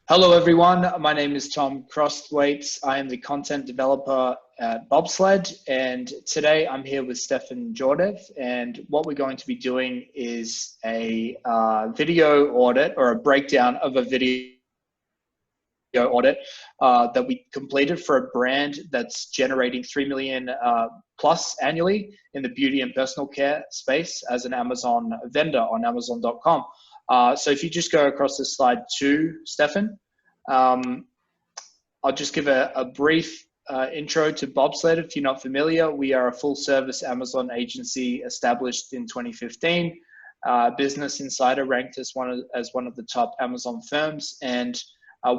Hello, everyone. My name is Tom Crosthwaite. I am the content developer at Bobsled, and today I'm here with Stefan and Jordev. And what we're going to be doing is a video audit or a breakdown of a video audit that we completed for a brand that's generating 3 million plus annually in the beauty and personal care space as an Amazon vendor on Amazon.com. So if you just go across to slide 2, Stefan, I'll just give a brief intro to Bobsled. If you're not familiar, we are a full service Amazon agency established in 2015. Business Insider ranked us as one of the top Amazon firms, and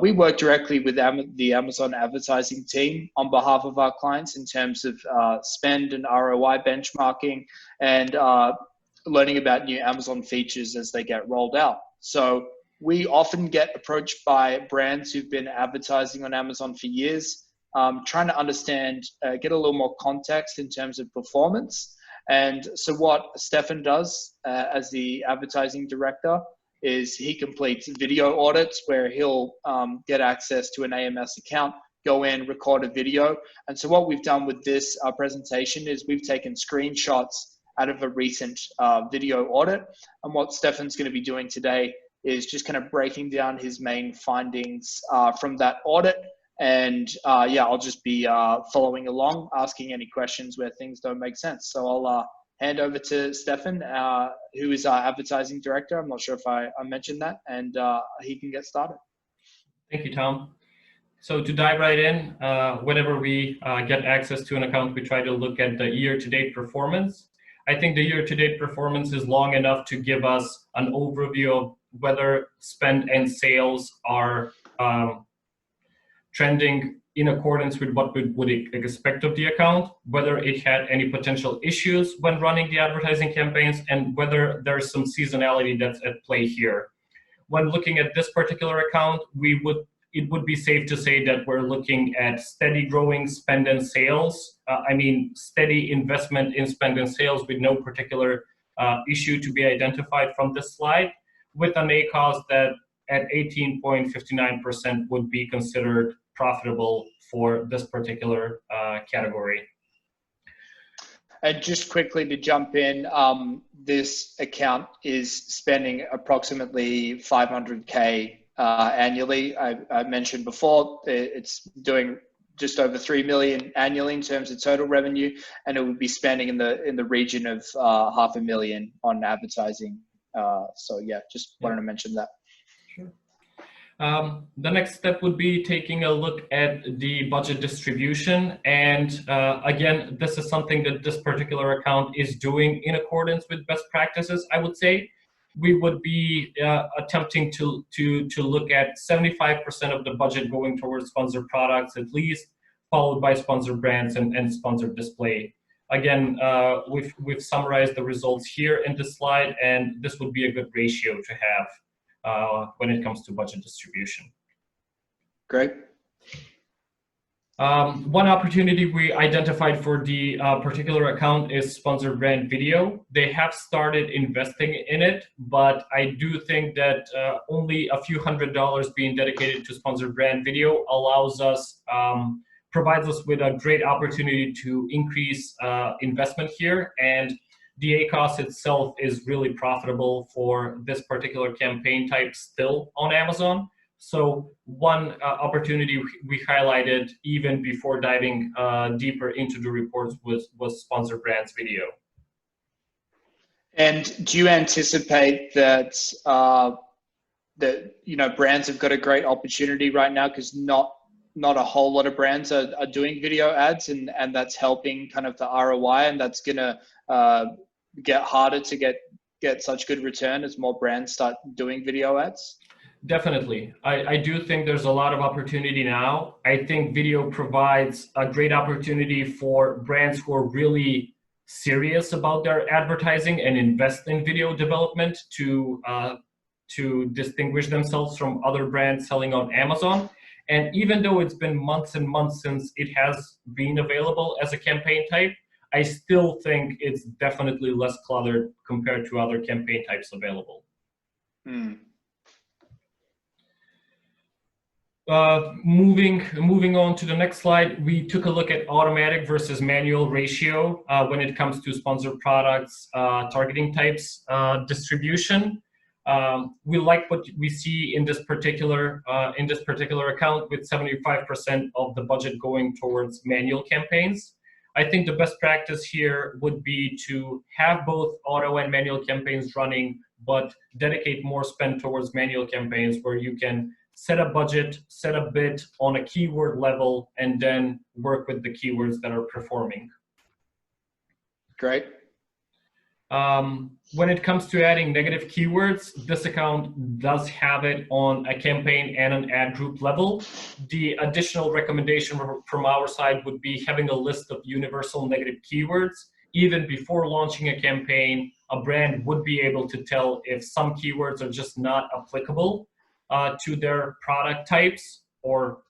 we work directly with the Amazon advertising team on behalf of our clients in terms of spend and ROI benchmarking and learning about new Amazon features as they get rolled out. So we often get approached by brands who've been advertising on Amazon for years, trying to understand, get a little more context in terms of performance. And so what Stefan does as the advertising director is he completes video audits where he'll get access to an AMS account, go in, record a video. And so what we've done with this presentation is we've taken screenshots out of a recent video audit. And what Stefan's going to be doing today is just kind of breaking down his main findings from that audit. And yeah, I'll just be following along, asking any questions where things don't make sense. So I'll hand over to Stefan, who is our advertising director. I'm not sure if I mentioned that, and he can get started. Thank you, Tom. So to dive right in, whenever we get access to an account, we try to look at the year-to-date performance. I think the year-to-date performance is long enough to give us an overview of whether spend and sales are trending in accordance with what we would expect of the account, whether it had any potential issues when running the advertising campaigns, and whether there's some seasonality that's at play here. When looking at this particular account, it would be safe to say that we're looking at steady growing spend and sales. Steady investment in spend and sales with no particular issue to be identified from this slide, with an ACOS that at 18.59% would be considered profitable for this particular category. And just quickly to jump in, this account is spending approximately 500K annually. I mentioned before, it's doing just over 3 million annually in terms of total revenue, and it would be spending in the region of $500,000 on advertising. So yeah, just wanted to mention that. Sure. The next step would be taking a look at the budget distribution. And again, this is something that this particular account is doing in accordance with best practices, I would say. We would be attempting to look at 75% of the budget going towards sponsored products at least, followed by sponsored brands and sponsored display. Again, we've summarized the results here in this slide, and this would be a good ratio to have when it comes to budget distribution. Great. One opportunity we identified for the particular account is sponsored brand video. They have started investing in it, but I do think that only a few $100s being dedicated to sponsored brand video provides us with a great opportunity to increase investment here. And the ACOS itself is really profitable for this particular campaign type still on Amazon. So one opportunity we highlighted even before diving deeper into the reports was sponsored brands video. And do you anticipate that brands have got a great opportunity right now, because not a whole lot of brands are doing video ads, and that's helping kind of the ROI, and that's gonna get harder to get such good return as more brands start doing video ads? Definitely. I do think there's a lot of opportunity now. I think video provides a great opportunity for brands who are really serious about their advertising and invest in video development to distinguish themselves from other brands selling on Amazon. And even though it's been months and months since it has been available as a campaign type, I still think it's definitely less cluttered compared to other campaign types available. Moving on to the next slide, we took a look at automatic versus manual ratio when it comes to sponsored products, targeting types, distribution. We like what we see in this particular account, with 75% of the budget going towards manual campaigns. I think the best practice here would be to have both auto and manual campaigns running, but dedicate more spend towards manual campaigns, where you can set a budget, set a bid on a keyword level, and then work with the keywords that are performing. Great. When it comes to adding negative keywords, this account does have it on a campaign and an ad group level. The additional recommendation from our side would be having a list of universal negative keywords. Even before launching a campaign, a brand would be able to tell if some keywords are just not applicable to their product types or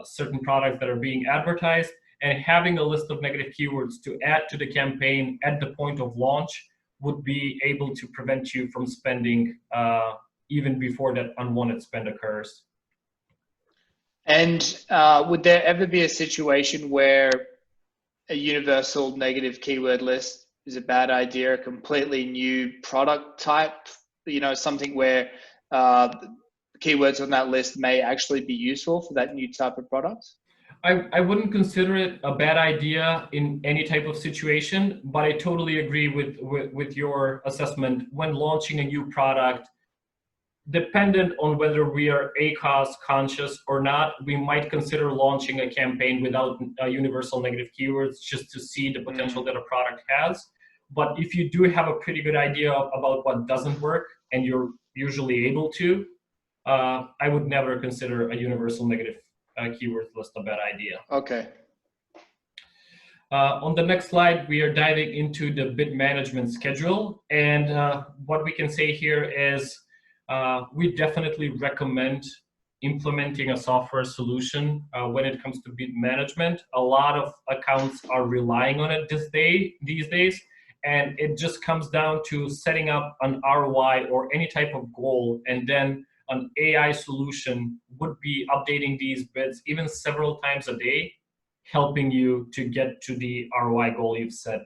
certain products that are being advertised, and having a list of negative keywords to add to the campaign at the point of launch would be able to prevent you from spending even before that unwanted spend occurs. And would there ever be a situation where a universal negative keyword list is a bad idea, a completely new product type, something where keywords on that list may actually be useful for that new type of product? I wouldn't consider it a bad idea in any type of situation, but I totally agree with your assessment. When launching a new product, dependent on whether we are ACOS conscious or not, we might consider launching a campaign without universal negative keywords, just to see the potential that a product has. But if you do have a pretty good idea about what doesn't work, and you're usually able to, I would never consider a universal negative keyword list a bad idea. Okay. On the next slide, we are diving into the bid management schedule. And what we can say here is we definitely recommend implementing a software solution when it comes to bid management. A lot of accounts are relying on it these days. And it just comes down to setting up an ROI or any type of goal, and then an AI solution would be updating these bids even several times a day, helping you to get to the ROI goal you've set.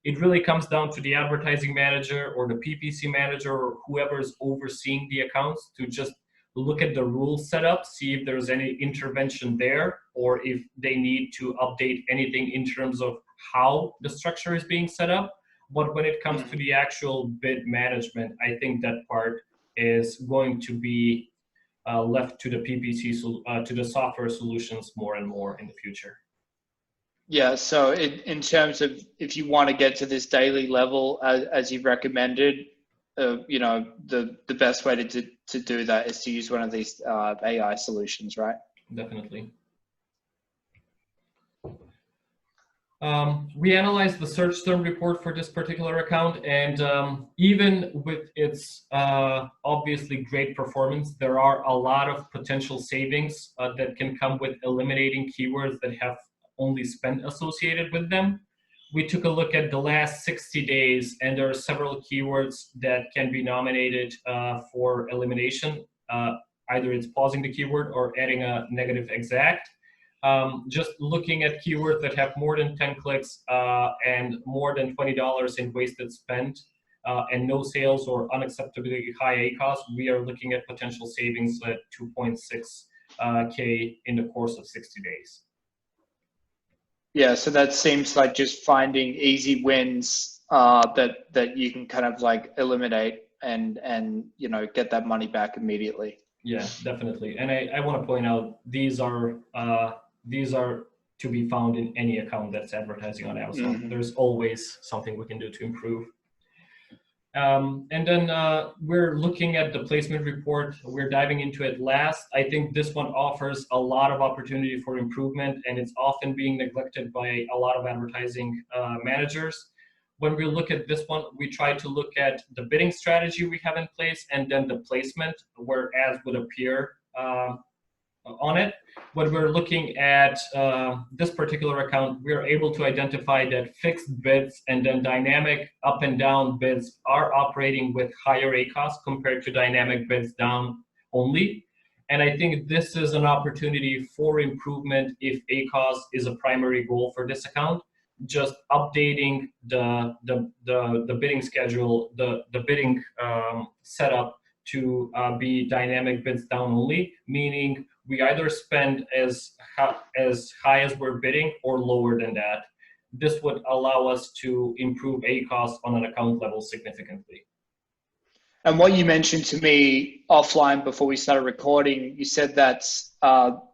It really comes down to the advertising manager or the PPC manager or whoever is overseeing the accounts to just look at the rules set up, see if there's any intervention there, or if they need to update anything in terms of how the structure is being set up. But when it comes to the actual bid management, I think that part is going to be left to the PPC, to the software solutions more and more in the future. Yeah, so in terms of if you want to get to this daily level, as you've recommended, the best way to do that is to use one of these AI solutions, right? Definitely. We analyzed the search term report for this particular account, and even with its obviously great performance, there are a lot of potential savings that can come with eliminating keywords that have only spend associated with them. We took a look at the last 60 days, and there are several keywords that can be nominated for elimination. Either it's pausing the keyword or adding a negative exact. Just looking at keywords that have more than 10 clicks and more than $20 in wasted spend and no sales or unacceptably high ACOS, we are looking at potential savings at 2.6K in the course of 60 days. Yeah, so that seems like just finding easy wins that you can kind of like eliminate and get that money back immediately. Yeah, definitely. And I want to point out these are to be found in any account that's advertising on Amazon. Mm-hmm. There's always something we can do to improve. And then we're looking at the placement report. We're diving into it last. I think this one offers a lot of opportunity for improvement, and it's often being neglected by a lot of advertising managers. When we look at this one, we try to look at the bidding strategy we have in place and then the placement where ads would appear on it. When we're looking at this particular account, we're able to identify that fixed bids and then dynamic up and down bids are operating with higher ACOS compared to dynamic bids down only. And I think this is an opportunity for improvement if ACOS is a primary goal for this account. Just updating the bidding schedule, the bidding setup to be dynamic bids down only, meaning we either spend as high as we're bidding or lower than that. This would allow us to improve ACOS on an account level significantly. And what you mentioned to me offline before we started recording, you said that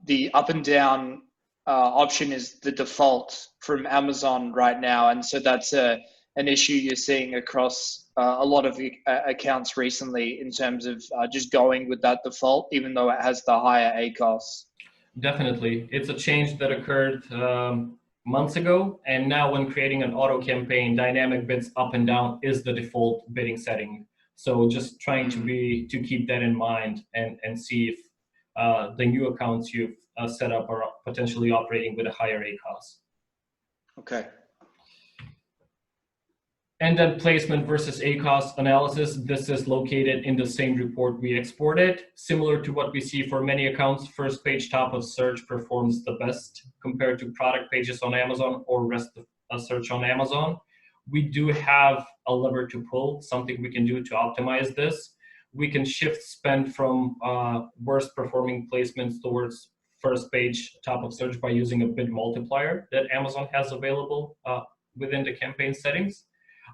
the up and down option is the default from Amazon right now. And so that's an issue you're seeing across a lot of accounts recently in terms of just going with that default, even though it has the higher ACOS. Definitely. It's a change that occurred months ago. And now when creating an auto campaign, dynamic bids up and down is the default bidding setting. So just trying to keep that in mind and see if the new accounts you've set up are potentially operating with a higher ACOS. Okay. And then placement versus ACOS analysis. This is located in the same report we exported. Similar to what we see for many accounts, first page top of search performs the best compared to product pages on Amazon or rest of search on Amazon. We do have a lever to pull, something we can do to optimize this. We can shift spend from worst performing placements towards first page top of search by using a bid multiplier that Amazon has available within the campaign settings.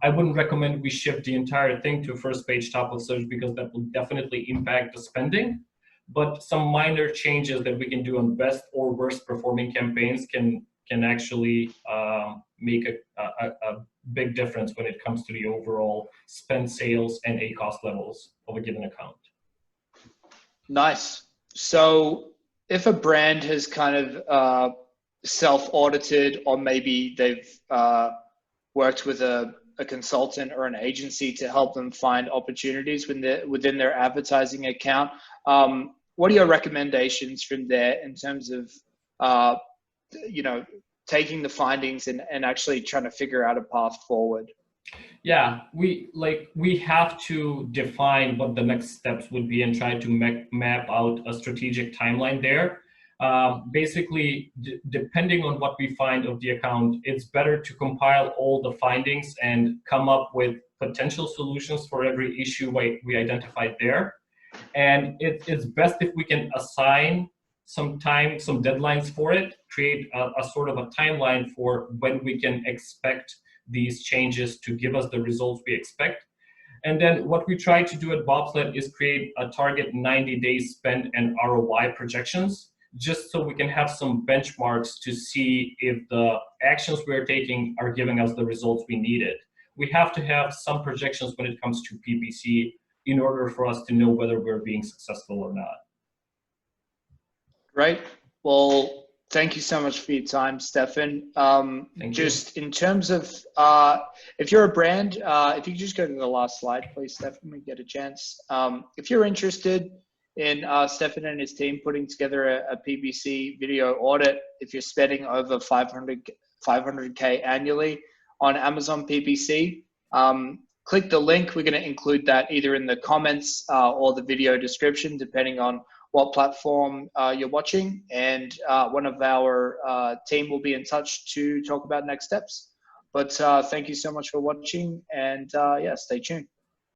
I wouldn't recommend we shift the entire thing to first page top of search because that will definitely impact the spending. But some minor changes that we can do on best or worst performing campaigns can actually make a big difference when it comes to the overall spend, sales, and ACOS levels of a given account. Nice. So if a brand has kind of self-audited, or maybe they've worked with a consultant or an agency to help them find opportunities within their advertising account, what are your recommendations from there in terms of taking the findings and actually trying to figure out a path forward? Yeah, we have to define what the next steps would be and try to map out a strategic timeline there. Basically, depending on what we find of the account, it's better to compile all the findings and come up with potential solutions for every issue we identified there. And it's best if we can assign some time, some deadlines for it, create a sort of a timeline for when we can expect these changes to give us the results we expect. And then what we try to do at Bobsled is create a target 90-day spend and ROI projections, just so we can have some benchmarks to see if the actions we're taking are giving us the results we needed. We have to have some projections when it comes to PPC in order for us to know whether we're being successful or not. Right. Well, thank you so much for your time, Stefan. Just in terms of, if you're a brand, if you could just go to the last slide, please, Stefan, when we get a chance. If you're interested in Stefan and his team putting together a PPC video audit, if you're spending over 500K annually on Amazon PPC, click the link. We're going to include that either in the comments or the video description, depending on what platform you're watching, and one of our team will be in touch to talk about next steps. But thank you so much for watching, and yeah, stay tuned.